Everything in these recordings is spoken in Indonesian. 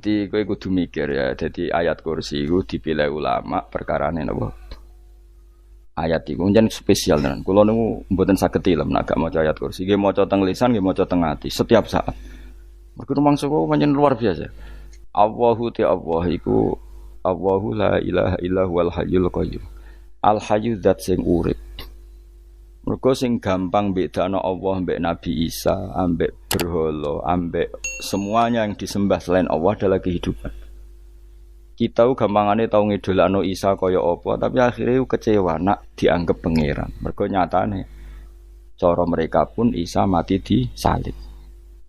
Jadi kowe kudu mikir ya. Jadi ayat kursi itu dipilih ulama perkarane napa? Ayat iku njen spesial tenan. Kula niku mboten saged ilem nek gak maca ayat kursi. Nggih maca teng lisan, nggih maca teng ati setiap saat. Mergo mangsa kok pancen luar biasa. Allahu ta Allah iku Allahu la ilaha illa huwal hayyul qayyum. Al hayyu zat sing urip. Mergo sing gampang bedakno Allah mbek Nabi Isa, ambek berhala, ambek semuanya yang disembah selain Allah adalah kehidupan. Kita gampangane tau ngidolakno Isa kaya apa, tapi akhirnya kecewa nak dianggap pangeran. Mergo nyatane cara mereka pun Isa mati disalib.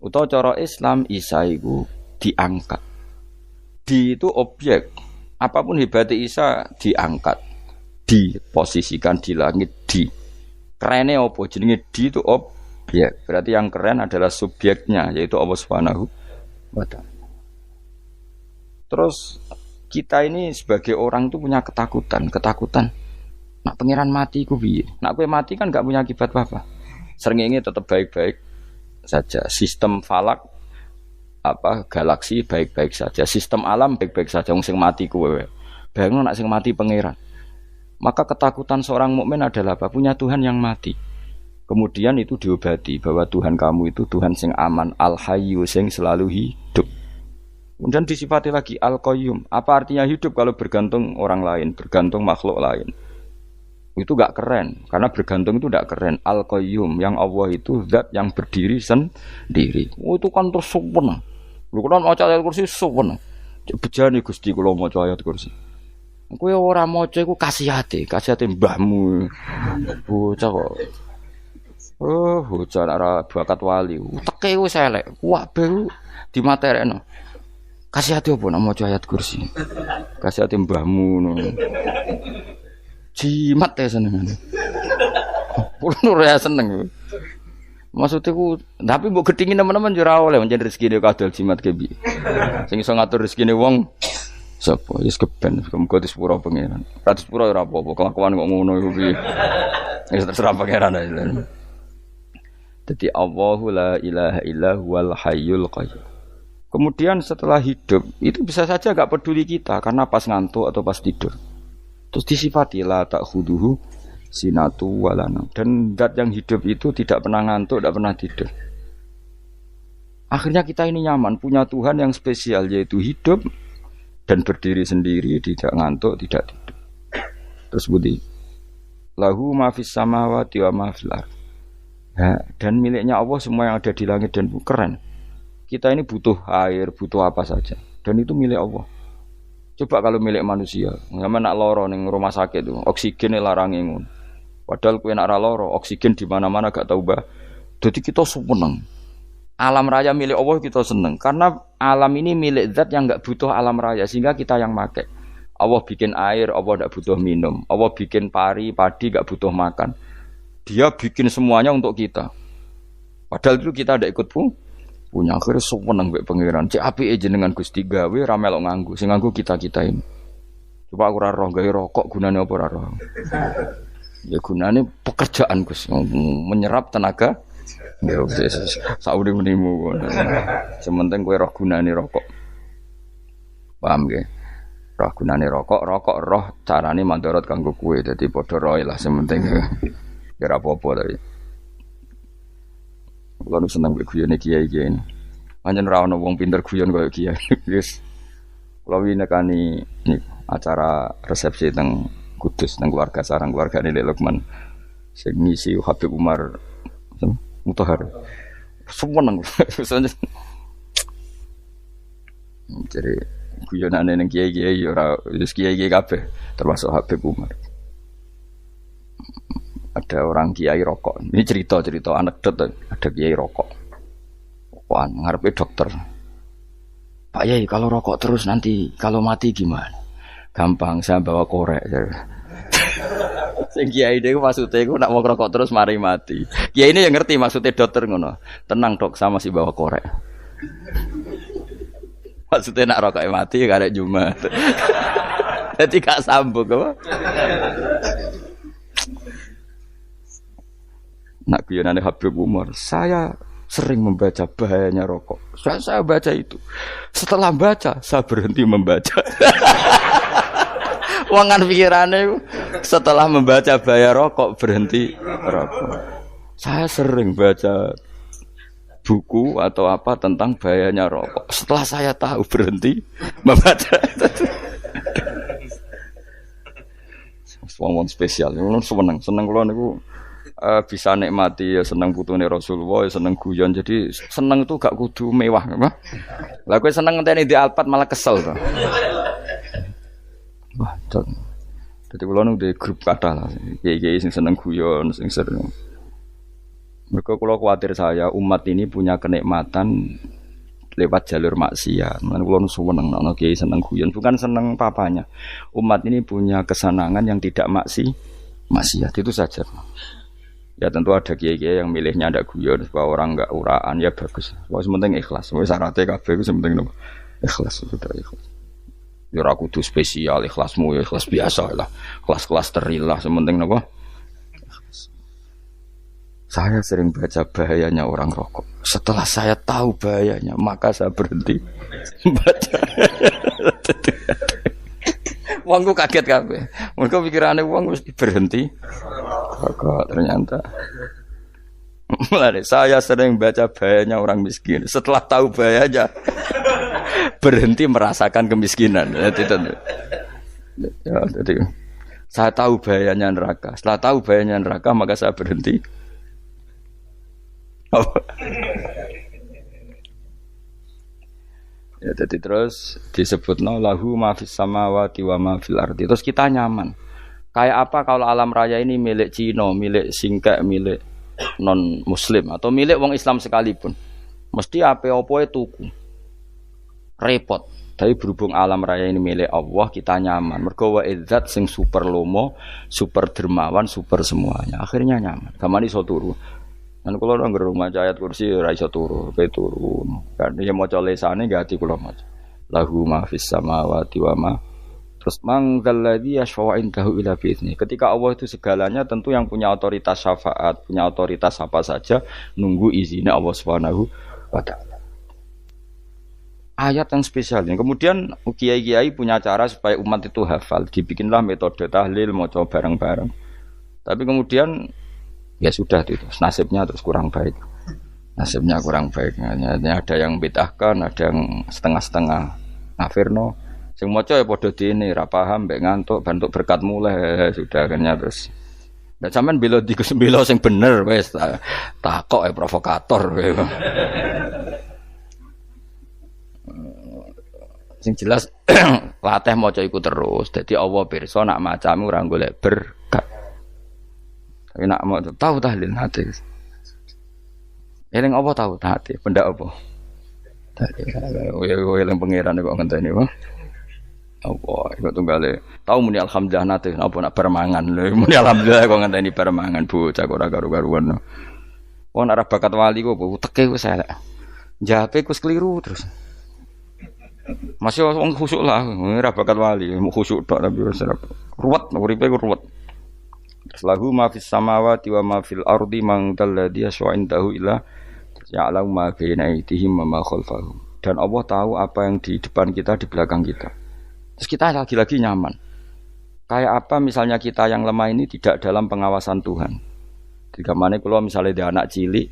Utawa cara Islam Isa iku diangkat. Di itu objek. Apapun hebatnya Isa diangkat, diposisikan di langit di. Kerene apa jenenge di itu objek. Berarti yang keren adalah subjeknya yaitu Allah Subhanahu wa taala. Terus kita ini sebagai orang itu punya ketakutan. Nak pangeran mati ku piye? Nak kowe mati kan gak punya akibat apa-apa. Srengenge tetap baik-baik saja. Sistem falak galaksi baik-baik saja. Sistem alam baik-baik saja. Wong sing mati kuwe. Bayangno nak sing mati pangeran. Maka ketakutan seorang mukmin adalah apa? Punya Tuhan yang mati. Kemudian itu diobati bahwa Tuhan kamu itu Tuhan sing aman, al-hayyu sing selalu hidup. Kemudian disifati lagi al-qayyum. Apa artinya hidup kalau bergantung orang lain, bergantung makhluk lain? Itu gak keren, karena bergantung itu gak keren. Al-qayyum, yang Allah itu zat yang berdiri sendiri. Oh, itu kan terus sempurna. Lu kan maca ayat kursi sempurna. Bejane Gusti kula maca ayat kursi. Kowe ora maca iku kasihate mbahmu. Bocah kok. Oh, bocah ora bakat wali. Teke wis elek. Kabeh dimaterekno. Kasihate opo nek maca ayat kursi? Kasihate mbahmu ngono. Jimat ya seneng. Kulo ora seneng. Maksudnya ku, tapi mbok gedhingi teman-teman yo ora oleh pancen rezekine kadol jimat ke piye. Sing iso ngatur rezekine wong sapa? Wis keben, muga disepuro pangeran. Ora disepuro ora apa-apa, kelakuan kok ngono iku piye. Wis terserah pangeran ae. Dadi Allahu la ilaha illa huwal hayyul qayyum. Kemudian setelah hidup, itu bisa saja gak peduli kita karena pas ngantuk atau pas tidur. Terus disifati la ta'khuduhu sinatu walana. Dan zat yang hidup itu tidak pernah ngantuk, tidak pernah tidur. Akhirnya kita ini nyaman, punya Tuhan yang spesial yaitu hidup dan berdiri sendiri, tidak ngantuk, tidak tidur. Terus budi lahu ma fis samawati wa ma fil ardh. Dan miliknya Allah semua yang ada di langit dan bumi. Keren. Kita ini butuh air, butuh apa saja, dan itu milik Allah. Coba kalau milik manusia, sama nak loro ning rumah sakit tuh, oksigennya larang ngono. Padahal kowe nak ra loro, oksigen di mana-mana gak tahu bah. Jadi kita seneng. Alam raya milik Allah kita seneng, karena alam ini milik zat yang gak butuh alam raya, sehingga kita yang make. Allah bikin air, Allah gak butuh minum. Allah bikin padi gak butuh makan. Dia bikin semuanya untuk kita. Padahal itu kita gak ikut punya. Akhirnya seneng mbek pangeran. Cek apike jenengan Gusti gawe ra melok nganggo. Sing nganggo kita-kita ini. Coba aku ora roh gawe rokok gunane apa ora roh. Ya gunane pekerjaan Gus, menyerap tenaga. Ya wis sauri menimu. Sementing kowe roh gunane rokok. Paham nggih? Roh gunane rokok roh carane mandorot kanggo kowe. Dadi padha roe lah sementing. Ya ora apa-apa tapi. Kulo nu seneng mbek guyone kiai-kiai ini. Pancen ra ono wong pinter guyon kaya kiai. Wis. Kulo winekani acara resepsi teng Kudus teng keluarga sarang keluargane Lek Lukman. Sing ngisi Habib Umar Mutahar. Seneng. Jadi guyonane ning kiai-kiai ora wis kiai-kiai kabeh termasuk Habib Umar. Ada orang kiai rokok. Ini cerita anekdot. Ada kiai rokok. Wah, ngarepe dokter. Pak Yai, kalau rokok terus nanti kalau mati gimana? Gampang, saya bawa korek. Sing kiai niku maksudnya iku nak mau rokok terus mari mati. Kiai ini yang ngerti maksudnya dokter ngono. Tenang dok, sama si bawa korek. Maksudnya nak rokok mati gak ada Jumat. Jadi gak sambung apa? Nak guyonane Habib Umar, saya sering membaca bahayanya rokok. Saya baca itu. Setelah baca, saya berhenti membaca. Wangan pikirannya setelah membaca bahaya rokok berhenti rokok. Saya sering baca buku atau apa tentang bahayanya rokok. Setelah saya tahu berhenti membaca. Wong spesial, seneng kalau niku bisa nikmati ya seneng putune Rasulullah, ya seneng guyon. Jadi seneng itu gak kudu mewah, apa? Lah kowe seneng ngenteni di Alphard malah kesel to. Wah, jadi kalau nung di grup kata lah, kiai sing seneng guyon, sing sering. Mereka kalau khawatir saya umat ini punya kenikmatan lewat jalur maksiat. Mulane kula nu seneng ana kiai seneng guyon, bukan seneng papanya. Umat ini punya kesenangan yang tidak maksiat itu saja. Ya tentu ada kiai-kiai yang milihnya ndak guyon supaya orang enggak uraan ya bagus. Wis penting ikhlas. Wis syaratnya kabeh iku penting nopo? Ikhlas sudah ikhlas. Ya ora kudu spesial ikhlasmu ya ikhlas biasa lah. Kelas-kelas terilah sementing nopo? Saya sering baca bahayanya orang rokok. Setelah saya tahu bahayanya, maka saya berhenti baca. Wongku kaget kabeh. Mereka pikirane wong mesti berhenti rokok ternyata. Mulai saya sering baca bahayanya orang miskin. Setelah tahu bahayanya, berhenti merasakan kemiskinan. Jadi saya tahu bahayanya neraka. Setelah tahu bahayanya neraka, maka saya berhenti. Ya jadi terus disebutna lahu ma fis samawati wa ma fil ardi. Terus kita nyaman. Kayak apa kalau alam raya ini milik Cina, milik singkek, milik non muslim atau milik wong Islam sekalipun. Mesti apa-apa tuku. Repot. Tapi berhubung alam raya ini milik Allah, kita nyaman. Mergo wa izzat sing super lomo, super dermawan, super semuanya. Akhirnya nyaman. Gamane iso turu. Dan kalau orang gerumah ayat kursi ora iso turu, pe turu. Kan dia maca lesane gak ati kula maca. Lahu ma fis samawati wa ma. Terus manggal ladzi yashfa'u indahu ila bi'izni. Ketika Allah itu segalanya, tentu yang punya otoritas syafaat, punya otoritas apa saja nunggu izinnya Allah Subhanahu wa taala. Ayat yang spesial ini. Kemudian kiai-kiai punya cara supaya umat itu hafal. Dibikinlah metode tahlil maca bareng-bareng. Tapi kemudian ya sudah itu nasibnya terus kurang baik. Nasibnya kurang baik. Ada yang bid'ahkan, ada yang setengah-setengah ngafirno. Sing maca ya padha dene ra paham mbek ngantuk bantuk berkat mulai sudah akhirnya terus. Nek sampean bela bela sing bener wis takok provokator kowe. Sing jelas latih maca iku terus. Dadi Allah pirsa nak macamu ora golek berkat. Tapi nak mau tahu tahlil hati. Eling apa tahu hati? Benda apa? Eling pangeran kok ngenteni apa? Apa iku tunggale. Tahu muni alhamdulillah nate apa nak permangan lho. Muni alhamdulillah kok ngenteni permangan bocah kok ora karo-karuan. Wong ora bakat wali kok teke wis elek. Jape wis keliru terus. Masih wong khusuk lah, ora bakat wali, mau khusuk tok tapi wis ruwet, uripe ruwet. Lahu ma fis samawati wa ma fil ardi man dalladhi yashwa'indahu illa ya'lamu ma baina aydihim wa ma khalfahum. Dan Allah tahu apa yang di depan kita, di belakang kita. Terus kita lagi-lagi nyaman. Kayak apa misalnya kita yang lemah ini tidak dalam pengawasan Tuhan. Jika mana kalau misalnya dia anak cilik,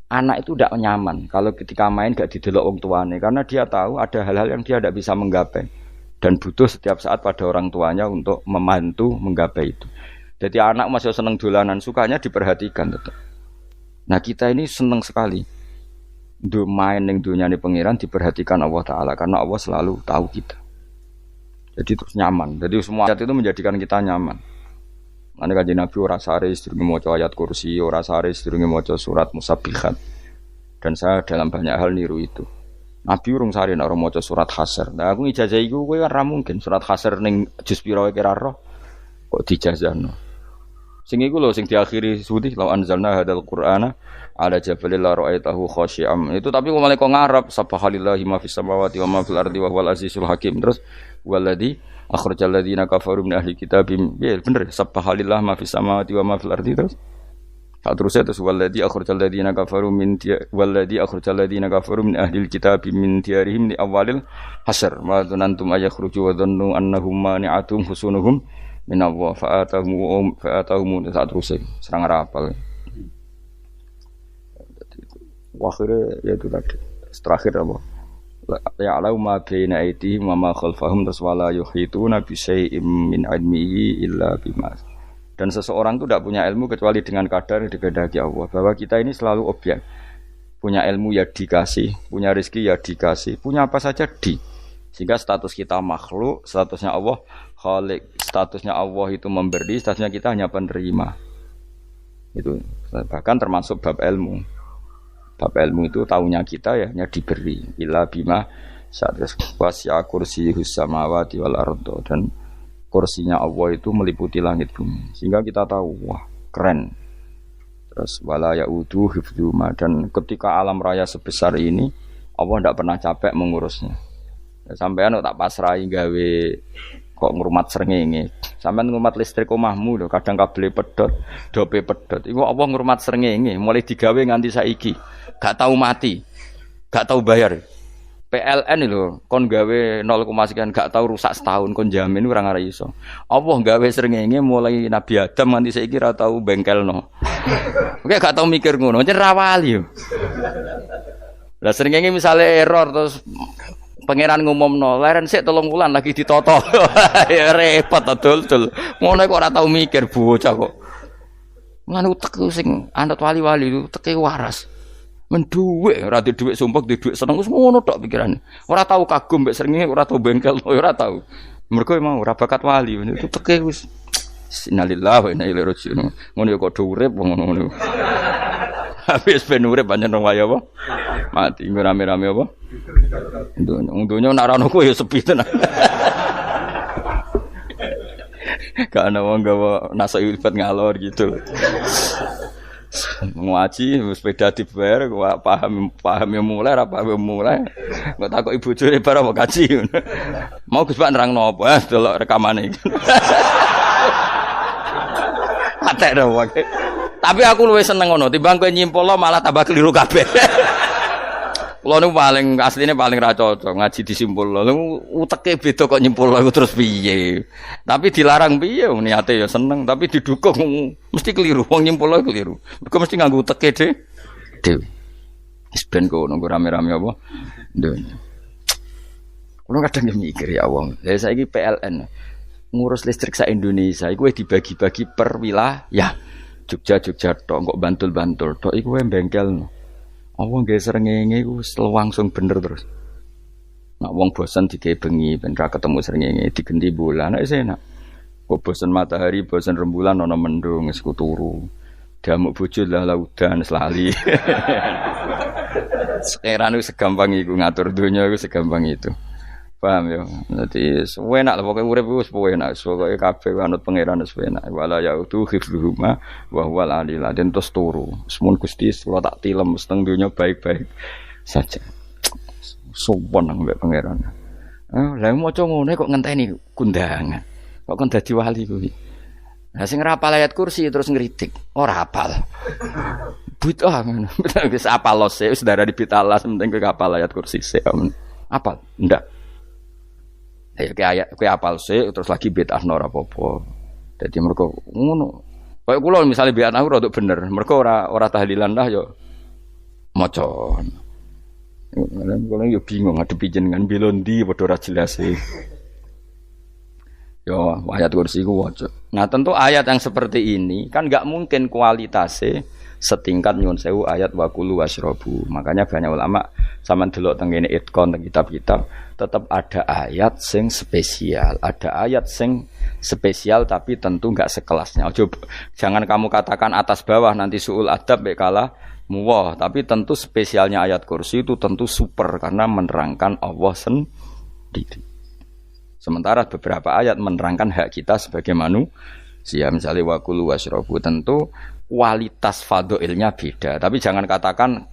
anak itu tidak nyaman kalau ketika main gak didelok wong tuane karena dia tahu ada hal-hal yang dia tidak bisa menggapai dan butuh setiap saat pada orang tuanya untuk membantu menggapai itu. Jadi anak masih seneng dolanan, sukanya diperhatikan tetap. Nah kita ini seneng sekali main ning dunyane pangeran diperhatikan Allah Ta'ala karena Allah selalu tahu kita. Jadi terus nyaman. Jadi semua ayat itu menjadikan kita nyaman. Ane kanjeng Nabi ora sare sedurunge maca ayat kursi, ora sare sedurunge maca surat Musabbihat. Dan saya dalam banyak hal niru itu. Nabi urung sare nek ora maca surat Hasyr. Nah aku ijazah iku kowe kan ra mungkin surat Hasyr ning juz pira wae kira roh kok dijazahno. Sing iku lho sing diakhiri sudi law anzalna hadzal qur'ana ala jabalil la ra'aitahu khashi'am. Itu tapi kok malah kok ngarep subhanallahi ma fis samawati wa ma fil ardi wa huwal azizul hakim. Terus waladzi akhrajal ladzina kafaru min ahli kitabim. Ya bener subhanallah ma fis samawati wa ma fil ardi terus. Saat terusnya terus walladzi akhrajal ladzina kafaru min walladzi akhrajal ladzina kafaru min ahlil kitabi min diyarihim li awalil hasyr ma dzanantum ayakhruju wa dhannu annahum mani'atum husunuhum min Allah fa'atahum saat terusnya serang rapal. Akhirnya yaitu tadi terakhir apa? Ya'lamu ma baina aydihim wa ma khalfahum wala yuhituna bi syai'in min 'ilmihi illa bima. Dan seseorang itu tidak punya ilmu kecuali dengan kadar yang dikehendaki Allah. Bahwa kita ini selalu objek. Punya ilmu ya dikasih, punya rezeki ya dikasih, punya apa saja di. Sehingga status kita makhluk, statusnya Allah khalik, statusnya Allah itu memberi, statusnya kita hanya penerima. Itu bahkan termasuk bab ilmu. Bab ilmu itu taunya kita ya hanya diberi. Illa bima sa'atus wasya kursiyus samawati wal ardo, dan kursinya Allah itu meliputi langit bumi, sehingga kita tahu wah keren. Terus wala yaudu hifdzuma, dan ketika alam raya sebesar ini Allah tidak pernah capek mengurusnya. Sampean tak pasrahi gawe kok ngrumat srengenge. Sampean ngrumat listrik omahmu lho, kadang kabel pedhot, dope pedhot. Iku Allah ngrumat srengenge mulai digawe nganti saiki. Gak tahu mati. Gak tahu bayar. PLN lho kon gawe 0, sekian gak tahu rusak setahun kon jamin ora ngara iso. Allah gawe srengenge mulai Nabi Adam nganti saiki ora tahu bengkelno. Oke gak tahu mikir ngono, jen rawali yo. Lah srengenge misale error terus pangeran ngumumno, leren sik 3 wulan lagi ditoto. Ya repot dul. Ngono kok ora tahu mikir bocah kok. Lan utek sing anut wali-wali uteke waras. Menduwe ora di dhuwit sumpek di dhuwit seneng wis ngono tok pikirane. Ora tahu kagum mbek srengenge, ora tahu bengkel, ora tahu. Mergo emang ora bakat wali, itu teke wis innalillahi wa inna ilaihi raji'un. Ngono ya kok do urip ngono. Habis ben urip pancen waya apa? Mati rame-rame apa? Dunya nek ora ono kowe ya sepi tenan. Gak ana wong gawa nasa ilfat ngalor gitu. Ngaji sepeda dibayar paham yang mulai apa yang mulai nggak takut ibu juri bar apa kaji mau Gus Pak nerangno apa delok rekamane atek ro wae tapi aku luwih seneng ngono timbang kowe nyimpulno malah tambah keliru kabeh. Kulo niku paling asline paling ra cocok ngaji disimpulno. Uteke beda kok nyimpulno iku terus piye. Tapi dilarang piye niate ya seneng tapi didukung mesti keliru. Wong nyimpulno keliru. Mergo mesti nganggo uteke dhewe. Wis ben kono rame-rame apa. Donya. Kulo kadang mikir ya wong. Lah saiki PLN ngurus listrik sak Indonesia iku wis dibagi-bagi per wilayah. Jogja tok kok Bantul tok iku wae bengkel. Allah nggih srengenge iku langsung bener terus. Nek wong bosan digawe bengi ben ra ketemu srengenge digenti bulan nek enak. Kok bosan matahari, bosan rembulan ana mendung wis turu. Damuk bojo lah laudan selali. Sekarang itu segampang iku ngatur dunia iku segampang itu. Paham ya? Dadi enak lah pokoke urip wis enak, pokoke kabeh anut pangeran wis enak. Wala yautu hifdzuhuma wa huwal alil adzim terus turu. Semun Gusti kula tak tilem seteng donya baik-baik saja. Sopan nang mbek pangeran. Lah maca ngene kok ngenteni kundangan. Kok kon dadi wali kuwi. Lah sing ora hafal ayat kursi terus ngritik, ora hafal. Bid'ah ngono. Wis hafal lose wis darah dibitalas penting kowe hafal ayat kursi sik. Hafal? Ndak. Ya kowe apal sik terus lagi bid'ah ora apa-apa. Dadi mergo ngono. Kaya kula misale bid'ah ora bener, mergo ora tahlilan lah ya maca. Kula yo bingung ngadepi jenengan bilondi padha ora jelas e. Yo ayat kursi ku waca. Nah tentu ayat yang seperti ini kan enggak mungkin kualitasnya setingkat nyuwun sewu ayat wa kulu wasrobu. Makanya banyak ulama sampean delok teng kene itqon teng kitab-kitab tetap ada ayat sing spesial, ada ayat sing spesial tapi tentu enggak sekelasnya. Jangan kamu katakan atas bawah nanti suul adab mbek kalah muwah, tapi tentu spesialnya ayat kursi itu tentu super karena menerangkan Allah sendiri. Sementara beberapa ayat menerangkan hak kita sebagai manusia, misalnya wa kulu wasrobu, tentu kualitas fadhilnya beda. Tapi jangan katakan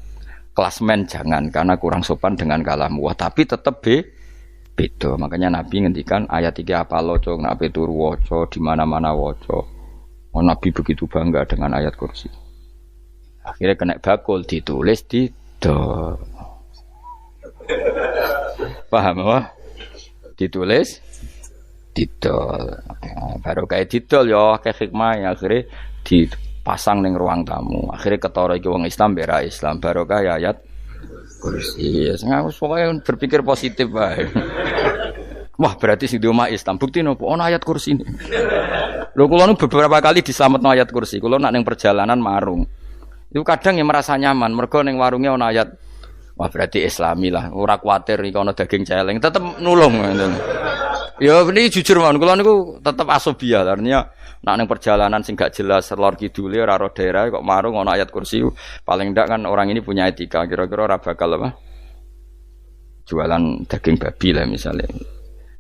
klasmen, jangan, karena kurang sopan dengan kalam wah, tapi tetap beda. Makanya Nabi ngendikan ayat 3 apa loco, nabi turu waca di mana-mana waca. Oh, Nabi begitu bangga dengan ayat kursi. Akhirnya kena bakul ditulis didol. Paham apa? Ditulis didol. Baru kayak didol ya kayak hikmah akhirnya dipasang ning ruang tamu. Akhirnya ketara iki wong Islam bera Islam baru kayak ayat kursi. Sengaja pokoknya berpikir positif wae. Wah berarti sing di omah Islam bukti nopo ono ayat kursi ini. Lho kula nu beberapa kali diselametno ayat kursi. Kula nak ning perjalanan marung. Itu kadang yang merasa nyaman, mergo ning warungnya ana ayat. Wah berarti Islami lah, ora kuwatir iki ana daging celeng, tetep nulung ngoten. Ya ini jujur mawon, kula niku tetep asobia, artinya nak ning perjalanan sing gak jelas lor kidule ora ro daerah kok marung ana ayat kursi, paling ndak kan orang ini punya etika, kira-kira ora bakal apa? Jualan daging babi lah misalnya.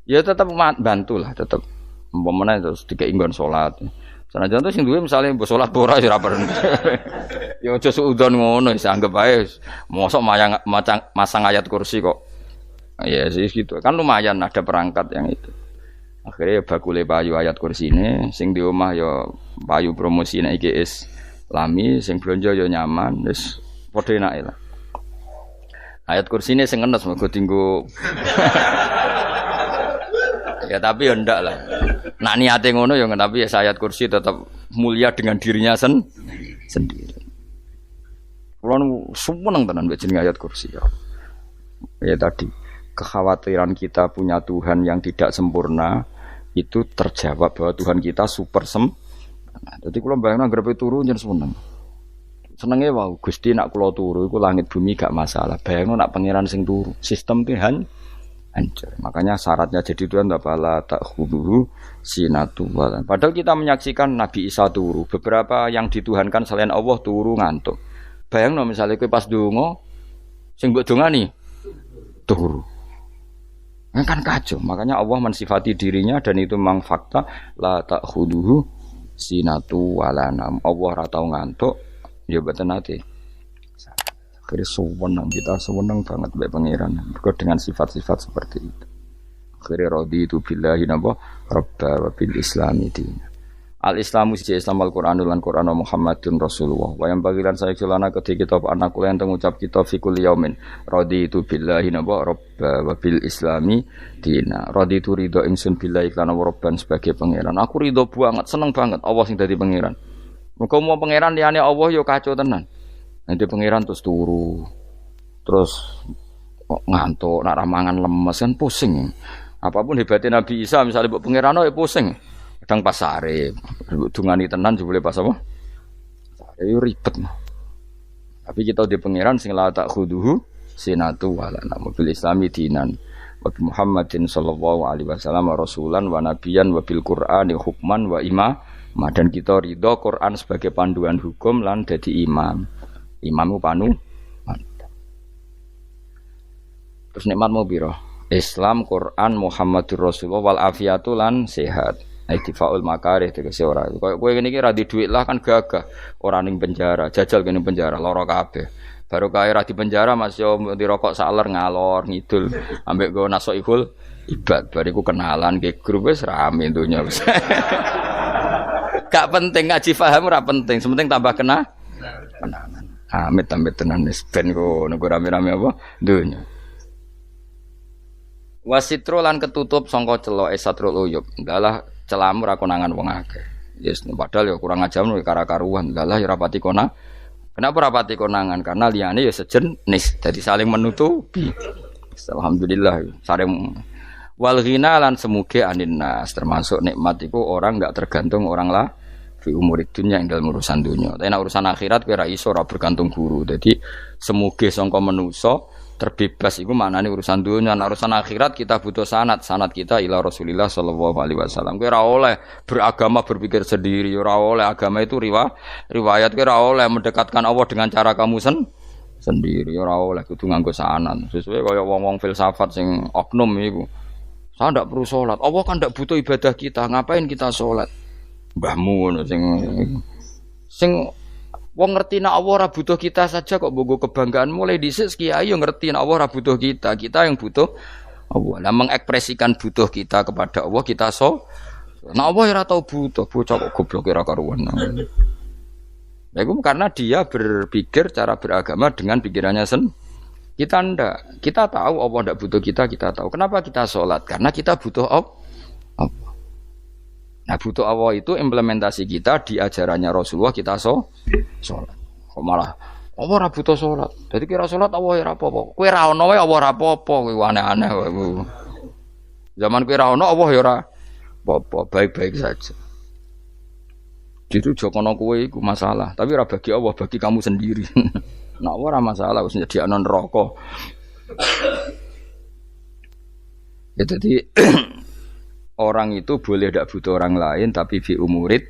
Ya tetep bantu lah, tetep umpamane terus dikek nggon salat. Sanajan tuh sing duwe misale mbok salat ora ya ora perlu. Ya aja suudon ngono wis anggap ae mosok masang ayat kursi kok. Ya sih gitu. Kan lumayan ada perangkat yang itu. Akhirnya ya bakule payu ayat kursi ini sing di omah ya payu promosine iki Islami sing blonjo ya nyaman wis padha enake lah. Ayat kursi ini sing ngenes mergo tinggo. Ya tapi ya ndak lah. Nak niate ngono ya tapi ya ayat kursi tetap mulia dengan dirinya sendiri. Kulo seneng tenan mbek jeneng ayat kursi ya. Ya tadi kekhawatiran kita punya Tuhan yang tidak sempurna itu terjawab bahwa Tuhan kita super sempurna. Dadi kula bayangno grepe turu njen seneng. Senenge wae Gusti nak kula turu iku langit bumi gak masalah. Bayangno nak pangeran sing turu, sistem Tuhan hancur. Makanya syaratnya jadi Tuhan tabala ta'khuduhu sinatu wala. Padahal kita menyaksikan Nabi Isa turu. Beberapa yang dituhankan selain Allah turu ngantuk. Bayangno misalnya kowe pas donga sing mbok dongani turu. Kan kacau. Makanya Allah mensifati dirinya dan itu memang fakta la ta'khuduhu sinatu wala nam. Allah ora tau ngantuk, ya mboten nate. Akhirnya sewenang kita sewenang banget baik pangeran dengan sifat-sifat seperti itu. Akhirnya raditu billahi napa rabba wa bil islami dina. Al Islamu siji Islam Al Qur'anul lan Qur'an Muhammadun Rasulullah. Wa yang bagilan saya celana ketika kita anak kula yang ngucap kita fi kulli yaumin raditu billahi napa rabba wa bil islami dina. Raditu ridho ingsun billahi lan rabban sebagai pangeran. Aku ridho banget, seneng banget Allah sing dadi pangeran. Muga mau pangeran liyane Allah ya kacau tenan. Nanti pangeran terus turu, terus ngantuk, nak ramangan lemes kan pusing. Apapun hebatnya Nabi Isa, misalnya buat pangeran ya pusing. Kadang pas sare, dungani tenan juga boleh pas apa? Sare ribet. Tapi kita di pangeran sing la ta'khuduhu sinatu wala mobil Islami dinan. Wa Muhammadin sallallahu alaihi wasallam rasulan wa nabiyan wa bil Qur'ani hukman wa imam. Dan kita ridho Quran sebagai panduan hukum lan dadi imam. Imammu panu. Terus nikmat mau piro? Islam, Quran, Muhammadur Rasulullah wal afiatu lan sehat. Ittifaul makarih tegese ora. Koyo kowe ngene iki ra di dhuwit lah kan gagah. Ora ning penjara, jajal kene penjara lara kabeh. Baru kae ra di penjara Mas yo dirokok saler ngalor ngidul ambek go nasoihul ibad. Bariku kenalan ke grup wis rame donya wis. Gak penting ngaji paham ora penting, sementing tambah kenangan. Amit tenan wis ben kok nego rame-rame apa donya. Wasitro lan ketutup sangka celok satrul uyub. Ndalah celamu ra konangan wong akeh. Yes, padahal ya kurang ajar kara-karuan. Ndalah ya rapati konang. Kenapa rapati konangan? Karena liyane ya sejenis, jadi saling menutupi. Alhamdulillah saling wal ghina lan semuge anin nas, termasuk nikmat iku orang enggak tergantung orang lah. Fi umurid dunya ing dalam urusan dunya. Tapi nek urusan akhirat kowe ra iso ora bergantung guru. Jadi semuge sangka manusa terbebas iku maknane urusan dunya. Nek urusan akhirat kita butuh sanad kita ila Rasulillah sallallahu alaihi wasallam. Kowe ora oleh beragama berpikir sendiri, ora oleh agama itu riwayat kowe ora oleh mendekatkan Allah dengan cara kamu sendiri, ora oleh kudu nganggo sanad. Sesuai kaya wong-wong filsafat sing oknum iku. Saya ndak perlu salat. Allah kan ndak butuh ibadah kita, ngapain kita salat? Mbahmu ngono sing wong ngerti nek Allah ora butuh kita saja kok bogo kebanggaan mulai dhisik kiai yo ngerti nek Allah ora butuh kita yang butuh Allah. Lah mengekspresikan butuh kita kepada Allah kita nek Allah ora tau butuh bocah kok goblok ora karuan. Ya, itu karena dia berpikir cara beragama dengan pikirannya kita ndak. Kita tahu Allah ndak butuh kita tahu. Kenapa kita sholat? Karena kita butuh Allah. Nah, butuh Allah itu implementasi kita di ajarannya Rasulullah kita sholat. Kok malah Allah ora butuh sholat. Jadi kira sholat Allah ora apa-apa. Kowe ra ono wae Allah ora apa-apa, kowe aneh-aneh wae. Zaman kowe ra ono Allah ya ora apa-apa, baik-baik saja. Itu jokono kowe iku masalah, tapi ora bagi Allah, bagi kamu sendiri. Nah, ora masalah wis nyediakno neraka. Ya jadi orang itu boleh tidak butuh orang lain tapi fi umurid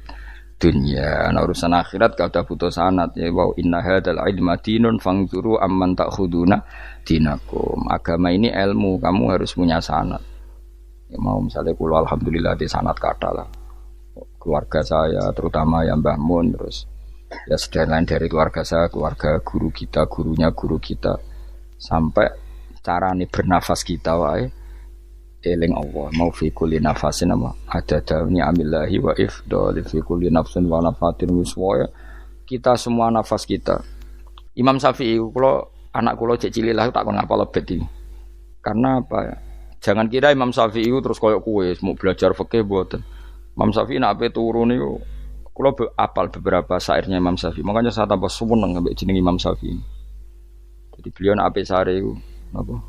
dunya. Nah, urusan akhirat gak ada butuh sanad ya wa inna hadzal ilma dinun fangzuru amman ta'khuduna dinakum. Agama ini ilmu, kamu harus punya sanad. Ya mau misalnya kula alhamdulillah di sanad kata lah. Keluarga saya terutama yang Mbah Mun terus ya lain dari keluarga saya, keluarga guru kita, gurunya guru kita sampai carane bernafas kita wae eling Allah mau fi kulli nafasin ama adada ni'amillahi wa ifdal fi kulli nafsin wa nafatin wiswa kita semua nafas kita. Imam Syafi'i kula anak kula cek cilik lah tak kon ngapal lebet iki. Karena apa? Jangan kira Imam Syafi'i terus koyo kowe mau belajar fikih mboten. Imam Syafi'i nak ape turu niku kula apal beberapa syairnya Imam Syafi'i. Makanya saya tambah seneng ambek jeneng Imam Syafi'i. Jadi beliau nak ape sare iku napa?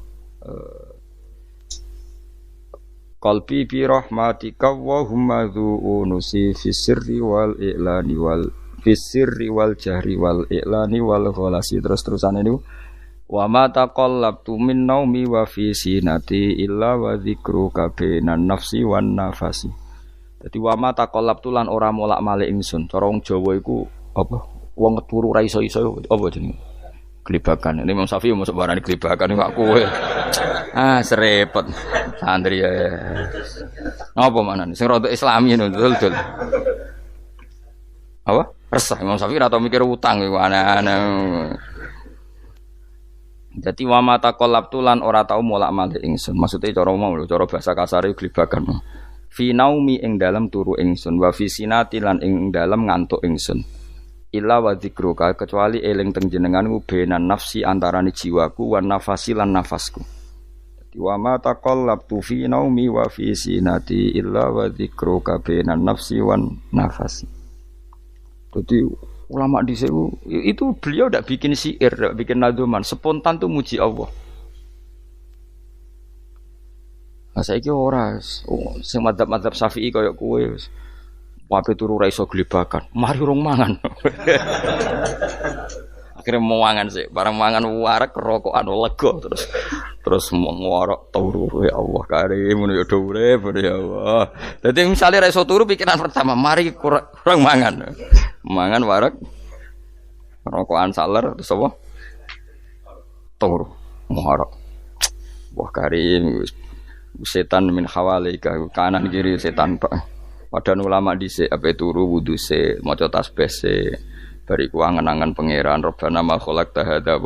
Qalbi bi rahmatika wa humma dzu'unusi fi sirri wal i'lani wal fi sirri wal jahri wal i'lani wal khalasi. Terus-terusan niku wa ma taqallabtu min naumi wa fi sinati illa wa dzikruka bainan nafsi wan nafasi. Dadi wa ma taqallabtu lan ora molak-malik ingsun. Cara wong Jawa iku apa? Wong turu ra iso-iso apa jenenge? Glebakan. Ini Imam Syafi'i mosok barani glebakan kok kowe. Ah, serepet. Santri ya. Napa manane? Sing rada Islami ngono dul. Apa? Resah Imam Syafi'i ora tau mikir utang iku aneh-aneh. Dadi wa ma taqallabtu lan ora tau molak-malik ingsun. Maksude cara mau lho, cara bahasa kasare glebakan. Fi naumi ing dalem turu ingsun wa fi sinati lan ing dalem ngantuk ingsun illa wa dzikruka kecuali eling teng jenenganmu benan nafsi antarane jiwaku wan nafasi lan nafasku. Dadi wa ma taqallabtu fi naumi wa fi sinati illa wa dzikruka benan nafsi wan nafasi. Dadi ulama dhisik itu beliau ndak bikin syair, ndak bikin nadzuman, spontan tuh muji Allah. Nah saiki ora sing madzhab Syafi'i kaya kowe wis wape turu ra iso glebakan. Mari urung mangan. Akhire mau mangan sih, barang mangan warek rokokan lega terus ngorok turu ya Allah karim ngono ya urip ya Allah. Dadi misale ra iso turu pikiran pertama mari kurang mangan. Mangan warek rokokan saler terus apa? Turu ngorok. Wah karim setan min hawalika kanan kiri setan pak. Padahal ulama dhisik ape turu wudu se maca tasbih se bariku angen-angen pangeran Rabbana ma khalaqta hadza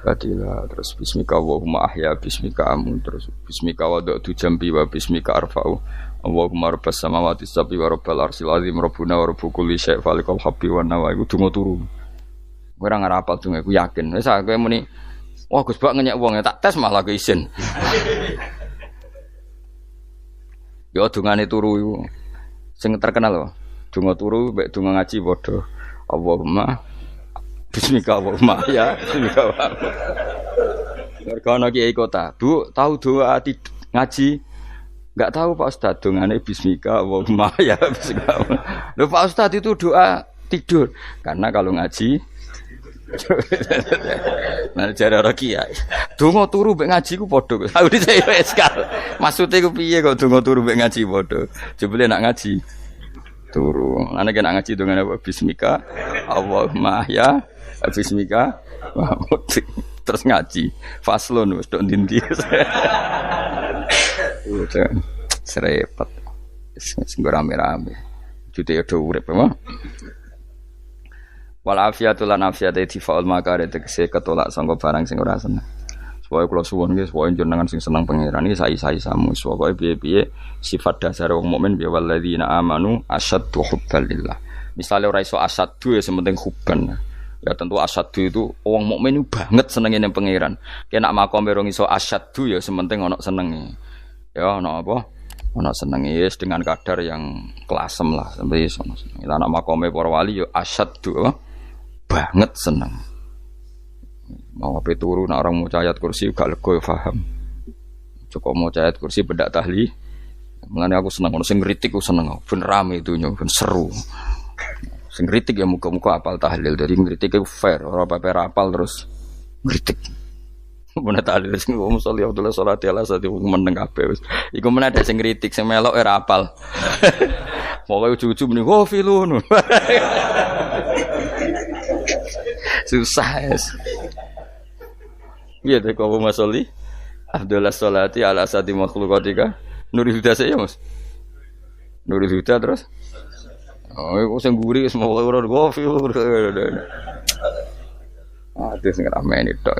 batila terus bismika Allahumma ahya bismika amun terus bismika wada'tu jambi wa bismika arfa'u Allahumma rabbas samawati sab'i wa rabbal arsyil azim rabbuna wa rabbu kulli syai' falikal habbi wan nawa iku donga turu. Kowe ora ngarapal donga iku yakin wis kowe muni wah Gus Bak ngenyek wong tak tes malah ke isin. Ya dungane turu iku sing terkenal lho. Donga turu mek donga ngaji padha. Allahumma bismika Allahumma ya bismika. Mergo ana kiai kota, Bu, tahu doa ngaji? Enggak tahu Pak Ustaz, dongane bismika Allahumma ya bismika. Lho Pak Ustaz itu doa tidur. Karena kalau ngaji nah jare ora kiai. Donga turu mek ngaji ku padha. Aku dhisik wis kal. Maksude ku piye kok donga turu mek ngaji padha. Jebule nak ngaji turu. Ana nek nak ngaji dongane bismika Allahumma ya bismika terus ngaji. Faslon wis tok ndi-ndi. Serepet. Sing rame-rame. Jute yo do urip apa? Wal afiatu lan afiate difaul makare tegese ketolak sangka barang sing ora seneng. Supaya kula suwun nggih supaya jenengan sing seneng pangeran iki sai-sai samu supaya piye-piye sifat dasar wong mukmin bi walladzina amanu asyaddu hubbalillah. Misalnya ora iso asyadu ya sementing hubban. Ya tentu asyadu itu wong mukmin banget senenge ning pangeran. Kena makome rong iso asyadu ya sementing ana senenge. Ya ana apa? Ana senenge yes, dengan kadar yang klasem lah sampai iso. Lah ana makome para wali ya asyadu banget seneng. Mau apa turu nak orang mau ayat kursi gak lego paham. Cukup mau ayat kursi bedak tahli. Mulane aku seneng ono sing ngritik aku seneng. Ben rame itu nyo, ben seru. Sing ngritik ya muga-muga apal tahlil. Dari ngritik itu fair, ora paper apal terus ngritik. Mun tahlil sing ngomong sholli Abdullah sholati ala sati meneng kabeh wis. Iku men ada sing ngritik sing melok ora apal. Pokoke ujug-ujug muni filun. Susah es. Iya deh kau masoli. Abdullah sholati ala sati makhluqatika. Nurul Huda saya mas, Nurul Huda terus, oh aku sengguri semua orang gofil, itu sing ramen itu,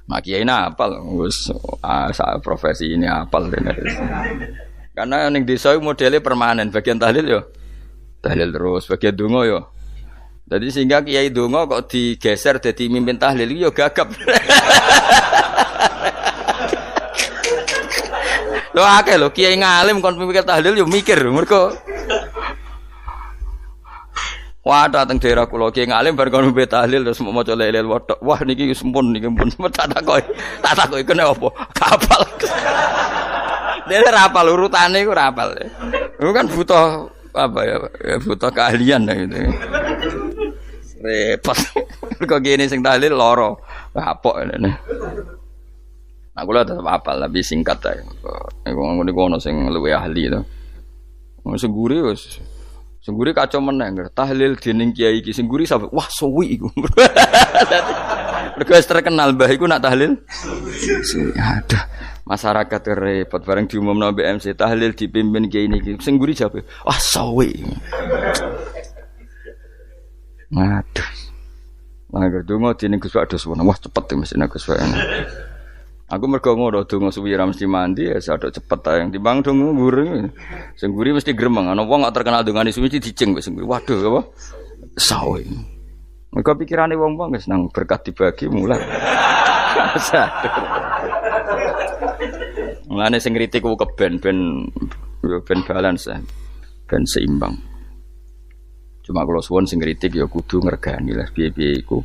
makiai apal, gus, profesi ini apal karena yang desa modelnya permanen, bagian tahlil yo, tahlil terus, bagian dungo yo, jadi sehingga kiai dungo kok digeser jadi mimpin tahlil yo gagap. Lho akeh lho kiai ngalim kon mikir tahlil yo mikir mergo wah dateng daerah kula kiai ngalim bar kon mikir tahlil terus maca lelel wotok wah niki sempun niki pun tak takoki kene apa kapal dene ra apal urutane iku ra apal itu kan butuh apa ya butuh keahlian gitu repot mergo kene sing tahlil loro kapok ngene. Aku lah tetap apal lebih singkat aja. Niku ono sing luwih ahli to. Sing guri wis. Sing guri kacau meneng. Tahlil dening kiai iki sing guri sampe wah suwi iku. Mergo terkenal mbah iku nak tahlil. Aduh, masyarakat repot bareng diumumno BMC tahlil dipimpin kiai niki. Sing guri jawab, wah suwi. Aduh. Lah donga dening Gus Pak Dos wah cepet mesti Gus Pak. Aku mergo ngono donga suwi ra mesti mandi ya sadok cepet ta yang timbang donga nguri. Sing nguri mesti gremeng ana wong gak terkenal dongane suwi dicing wis nguri. Waduh apa? Sawe. Mergo pikirane wong-wong wis nang berkat dibagi mulai. Mulane sing kritik ku keben ben balance ya. Ben seimbang. Cuma kalau suwon sing kritik ya kudu ngergani lah piye-piye iku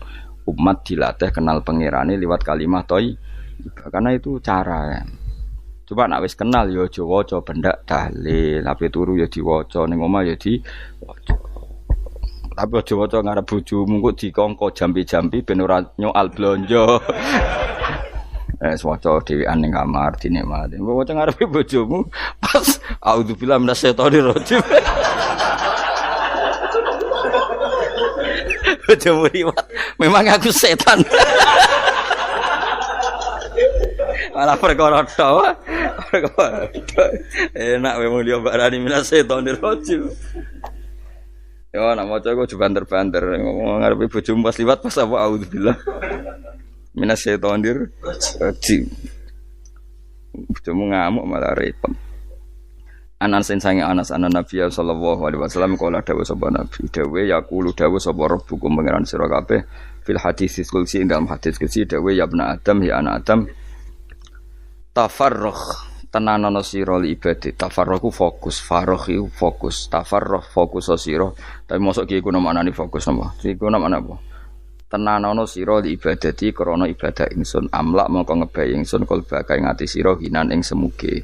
umat dilatih kenal pangerane liwat kalimat toy. Karena itu cara ya. Coba nak wis kenal ya aja waca bendak dalil, ape turu ya diwaca ning omah ya diwaca. Tapi aja waca ngarep bojomu kok dikongko jampi-jampi ben ora nyoal blonjo. Waca dhewean ning kamar dinikmati. Mbok waca ngarepe bojomu pas auzubillahi minasyaitonir rajim. Bojomu riwat, memang aku setan. Malah perkara tok. Enak memang dia barani minasyaitonir rajim. Yo nak maca kok banter-banter ngomong ngarepe bojomu pas liwat pas apa auzubillah. Minasyaitonir rajim. Bojomu ngamuk malah repot. Anas sange Anas Nabi sallallahu alaihi wasallam kala dawuh sapa Nabi dawuh yaqulu dawuh sapa rabbukum pangeran sira kabeh fil hadis qudsi dalam hadis qudsi dawuh ya ibnu Adam ya anak Adam tafarrugh tenanono sira li ibadah tafarrugh fokus faragh iku fokus tafarrugh fokus sira tapi mosok ki iku maknane fokus napa iku maknane apa tenanono sira li ibadati krana ibadah ingsun amlak mongko ngebayi ingsun kalbaka ing ati sira hinan ing semuge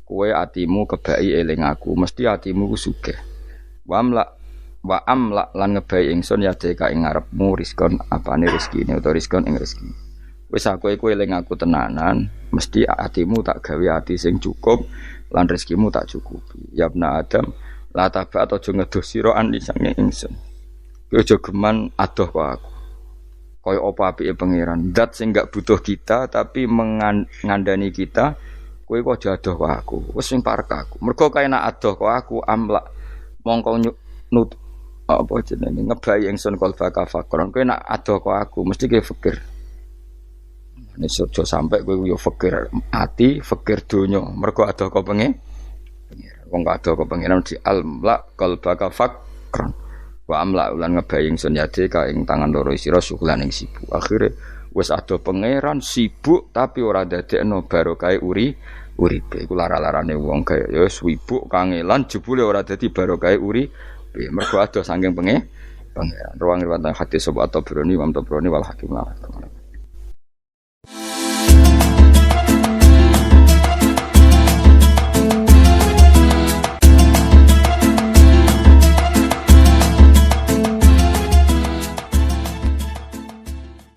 kowe atimu kebaki eling aku mesti atimu ku sugih wa amlak lan ngebayi ingsun ya deka ing ngarepmu rizkon apane rezekine utawa rizkon ing rezeki wis aku eling aku tenanan mesti atimu tak gawe ati sing cukup lan rezekimu tak cukupi ya ibna Adam la tabat aja ngedoh sira ani sange ingsun kowe aja geman adoh kok aku kaya apa apike pangeran zat sing gak butuh kita tapi mengandani kita kowe kok aja adoh kok aku wis sing parek aku mergo kae nak adoh kok aku amlak mongko nut apa jenenge ngebayi ingsun kalbaka fakron kowe nak adoh kok aku mesti kowe fikir nek aja sampe kowe yo fikir ati fikir donya mergo adoh kok pangeran. Wong kado kok pangeran di almla qalbaka fakran. Wa amla ulan ngebaying sun yadika ing tangan loro sira syukulan ing sibuk. Akhire wis ado pangeran sibuk tapi ora dadekno barokah uripe. Iku lara-larane wong kaya ya sibuk kangelan jebule ora dadi barokah uripe. Mergo ado saking pangeran. Ruang riwayat hadis sobat Tabrani, Imam Tabrani wal Hakim.